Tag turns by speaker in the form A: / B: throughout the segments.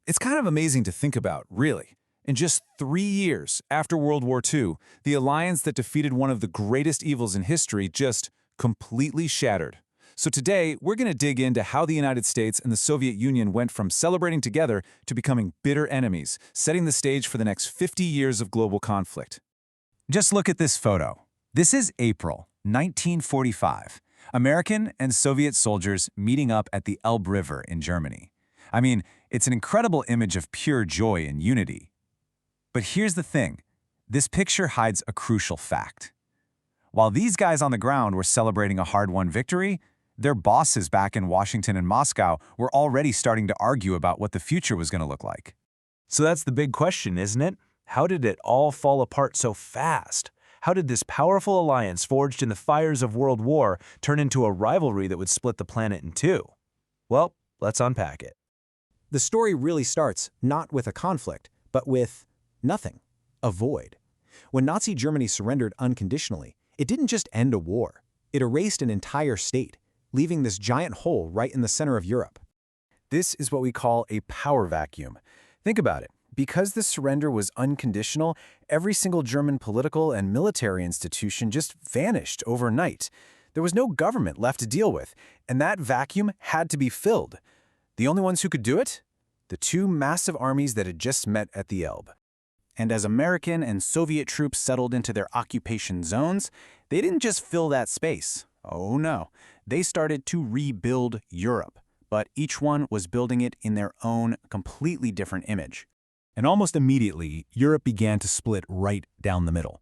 A: It's kind of amazing to think about, really. In just 3 years after World War II, the alliance that defeated one of the greatest evils in history just completely shattered. So today, we're going to dig into how the United States and the Soviet Union went from celebrating together to becoming bitter enemies, setting the stage for the next 50 years of global conflict. Just look at this photo. This is April 1945. American and Soviet soldiers meeting up at the Elbe River in Germany. I mean, it's an incredible image of pure joy and unity. But here's the thing. This picture hides a crucial fact. While these guys on the ground were celebrating a hard-won victory, their bosses back in Washington and Moscow were already starting to argue about what the future was going to look like.
B: So that's the big question, isn't it? How did it all fall apart so fast? How did this powerful alliance forged in the fires of World War turn into a rivalry that would split the planet in two? Well, let's unpack it.
C: The story really starts not with a conflict, but with nothing, a void. When Nazi Germany surrendered unconditionally, it didn't just end a war. It erased an entire state, leaving this giant hole right in the center of Europe.
A: This is what we call a power vacuum. Think about it. Because the surrender was unconditional, every single German political and military institution just vanished overnight. There was no government left to deal with, and that vacuum had to be filled. The only ones who could do it? The two massive armies that had just met at the Elbe. And as American and Soviet troops settled into their occupation zones, they didn't just fill that space. Oh no, they started to rebuild Europe. But each one was building it in their own completely different image. And almost immediately, Europe began to split right down the middle.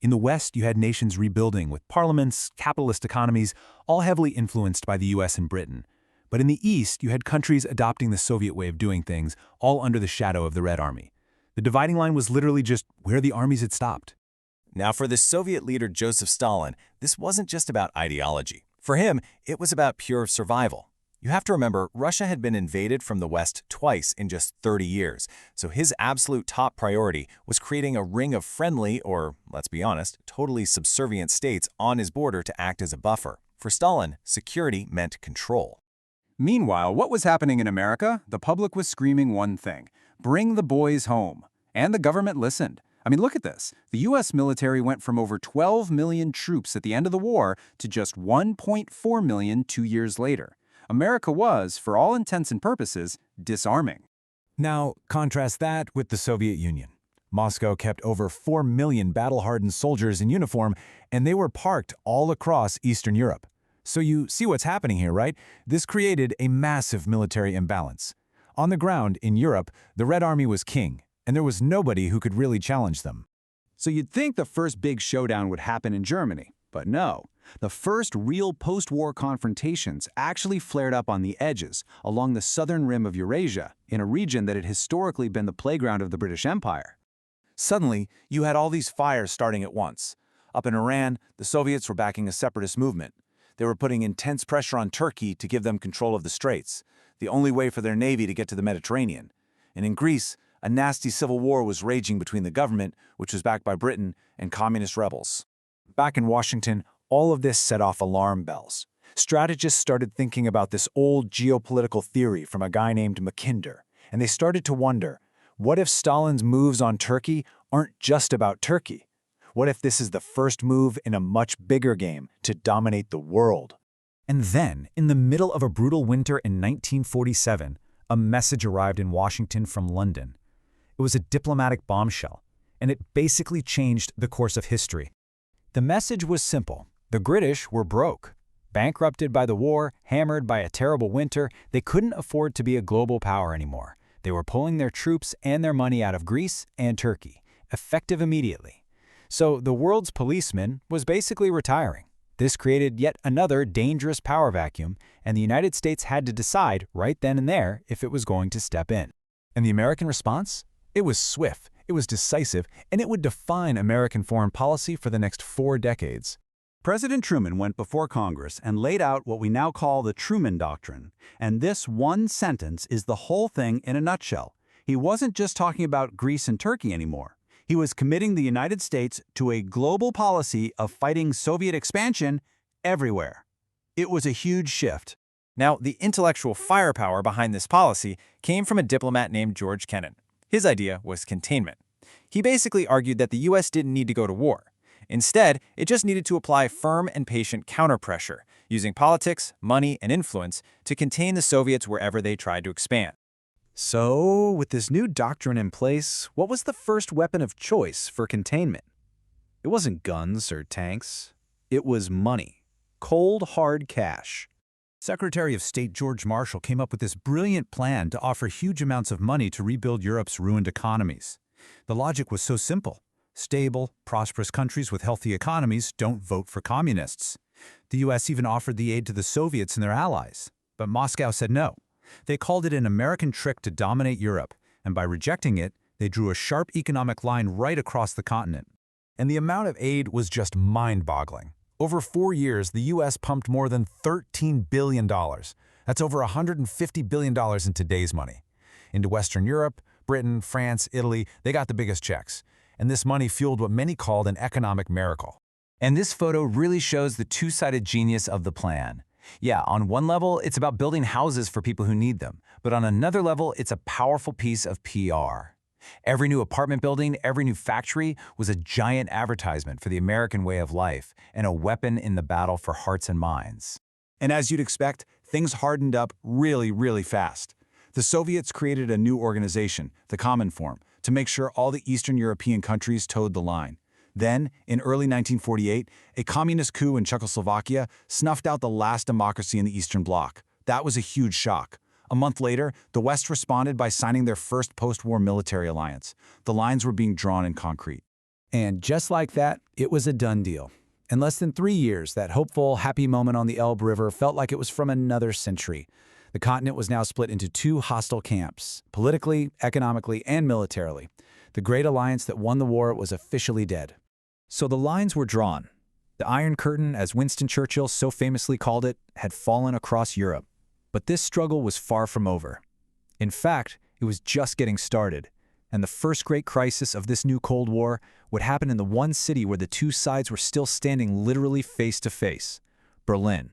A: In the West, you had nations rebuilding with parliaments, capitalist economies, all heavily influenced by the US and Britain. But in the East, you had countries adopting the Soviet way of doing things, all under the shadow of the Red Army. The dividing line was literally just where the armies had stopped.
D: Now, for the Soviet leader Joseph Stalin, this wasn't just about ideology. For him, it was about pure survival. You have to remember, Russia had been invaded from the West twice in just 30 years, so his absolute top priority was creating a ring of friendly, or, let's be honest, totally subservient states on his border to act as a buffer. For Stalin, security meant control.
A: Meanwhile, what was happening in America? The public was screaming one thing: bring the boys home. And the government listened. I mean, look at this. The U.S. military went from over 12 million troops at the end of the war to just 1.4 million 2 years later. America was, for all intents and purposes, disarming. Now, contrast that with the Soviet Union. Moscow kept over 4 million battle-hardened soldiers in uniform, and they were parked all across Eastern Europe. So you see what's happening here, right? This created a massive military imbalance. On the ground, in Europe, the Red Army was king, and there was nobody who could really challenge them. So you'd think the first big showdown would happen in Germany, but no. The first real post-war confrontations actually flared up on the edges, along the southern rim of Eurasia, in a region that had historically been the playground of the British Empire. Suddenly, you had all these fires starting at once. Up in Iran, the Soviets were backing a separatist movement. They were putting intense pressure on Turkey to give them control of the Straits, the only way for their navy to get to the Mediterranean. And in Greece, a nasty civil war was raging between the government, which was backed by Britain, and communist rebels. Back in Washington, all of this set off alarm bells. Strategists started thinking about this old geopolitical theory from a guy named Mackinder, and they started to wonder, what if Stalin's moves on Turkey aren't just about Turkey? What if this is the first move in a much bigger game to dominate the world? And then, in the middle of a brutal winter in 1947, a message arrived in Washington from London. It was a diplomatic bombshell, and it basically changed the course of history. The message was simple. The British were broke. Bankrupted by the war, hammered by a terrible winter, they couldn't afford to be a global power anymore. They were pulling their troops and their money out of Greece and Turkey, effective immediately. So the world's policeman was basically retiring. This created yet another dangerous power vacuum, and the United States had to decide right then and there if it was going to step in. And the American response? It was swift, it was decisive, and it would define American foreign policy for the next 4 decades.
E: President Truman went before Congress and laid out what we now call the Truman Doctrine, and this one sentence is the whole thing in a nutshell. He wasn't just talking about Greece and Turkey anymore. He was committing the United States to a global policy of fighting Soviet expansion everywhere. It was a huge shift.
D: Now, the intellectual firepower behind this policy came from a diplomat named George Kennan. His idea was containment. He basically argued that the U.S. didn't need to go to war. Instead, it just needed to apply firm and patient counterpressure, using politics, money, and influence to contain the Soviets wherever they tried to expand.
B: So, with this new doctrine in place, what was the first weapon of choice for containment? It wasn't guns or tanks. It was money. Cold, hard cash.
E: Secretary of State George Marshall came up with this brilliant plan to offer huge amounts of money to rebuild Europe's ruined economies. The logic was so simple. Stable, prosperous countries with healthy economies don't vote for communists. The U.S. even offered the aid to the Soviets and their allies. But Moscow said no. They called it an American trick to dominate Europe, and by rejecting it, they drew a sharp economic line right across the continent.
F: And the amount of aid was just mind-boggling. Over 4 years, the U.S. pumped more than $13 billion. That's over $150 billion in today's money. Into Western Europe, Britain, France, Italy, they got the biggest checks. And this money fueled what many called an economic miracle.
A: And this photo really shows the two-sided genius of the plan. Yeah, on one level, it's about building houses for people who need them. But on another level, it's a powerful piece of PR. Every new apartment building, every new factory was a giant advertisement for the American way of life and a weapon in the battle for hearts and minds.
C: And as you'd expect, things hardened up really, really fast. The Soviets created a new organization, the Cominform, to make sure all the Eastern European countries toed the line. Then, in early 1948, a communist coup in Czechoslovakia snuffed out the last democracy in the Eastern Bloc. That was a huge shock. A month later, the West responded by signing their first post-war military alliance. The lines were being drawn in concrete.
B: And just like that, it was a done deal. In less than 3 years, that hopeful, happy moment on the Elbe River felt like it was from another century. The continent was now split into two hostile camps, politically, economically, and militarily. The great alliance that won the war was officially dead. So the lines were drawn. The Iron Curtain, as Winston Churchill so famously called it, had fallen across Europe. But this struggle was far from over. In fact, it was just getting started, and the first great crisis of this new Cold War would happen in the one city where the two sides were still standing literally face to face, Berlin.